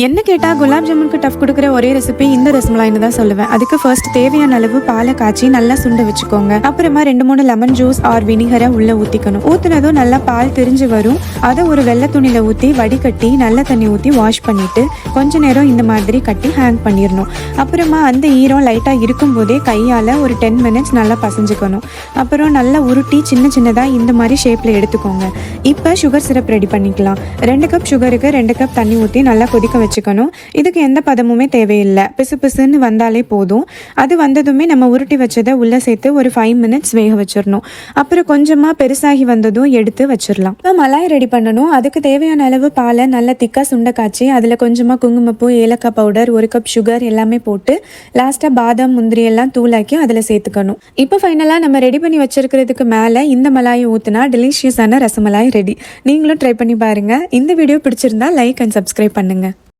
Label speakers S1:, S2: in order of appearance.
S1: என்ன கேட்டால் குலாப் ஜாமுனுக்கு டஃப் கொடுக்குற ஒரே ரெசிபி இந்த ரசமலாயின்னு தான் சொல்லுவேன். அதுக்கு ஃபர்ஸ்ட் தேவையான அளவு பாலை காய்ச்சி நல்லா சுண்ட வச்சுக்கோங்க. அப்புறமா 2-3 லெமன் ஜூஸ் ஆர் வினிகரை உள்ள ஊற்றிக்கணும். ஊற்றுனதும் நல்லா பால் திரிஞ்சு வரும். அதை ஒரு வெள்ளை துணியில் ஊற்றி வடிகட்டி நல்ல தண்ணி ஊற்றி வாஷ் பண்ணிவிட்டு கொஞ்ச நேரம் இந்த மாதிரி கட்டி ஹேங் பண்ணிடணும். அப்புறமா அந்த ஈரம் லைட்டாக இருக்கும்போதே கையால் ஒரு 10 மினிட்ஸ் நல்லா பசைஞ்சுக்கணும். அப்புறம் நல்லா உருட்டி சின்ன சின்னதாக இந்த மாதிரி ஷேப்பில் எடுத்துக்கோங்க. இப்போ சுகர் சிரப் ரெடி பண்ணிக்கலாம். 2 கப் சுகருக்கு 2 கப் தண்ணி ஊற்றி நல்லா கொதிக்க வச்சுக்கணும். இதுக்கு எந்த பதமுமே தேவையில்லை. பிசு பிசுன்னு வந்தாலே போதும். அது வந்ததுமே நம்ம உருட்டி வச்சதை உள்ளே சேர்த்து ஒரு 5 மினிட்ஸ் வேக வச்சிடணும். அப்புறம் கொஞ்சமாக பெருசாகி வந்ததும் எடுத்து வச்சிடலாம். இப்போ மலாய் ரெடி பண்ணணும். அதுக்கு தேவையான அளவு பாலை நல்லா திக்காக சுண்ட காய்ச்சி அதில் கொஞ்சமாக குங்குமப்பூ, ஏலக்காய் பவுடர், 1 கப் சுகர் எல்லாமே போட்டு லாஸ்ட்டாக பாதாம், முந்திரி எல்லாம் தூளாக்கி அதில் சேர்த்துக்கணும். இப்போ ஃபைனலாக நம்ம ரெடி பண்ணி வச்சிருக்கிறதுக்கு மேலே இந்த மலாயை ஊற்றினா டெலிஷியஸான ரசமலாய் ரெடி. நீங்களும் ட்ரை பண்ணி பாருங்கள். இந்த வீடியோ பிடிச்சிருந்தா லைக் அண்ட் சப்ஸ்கிரைப் பண்ணுங்கள்.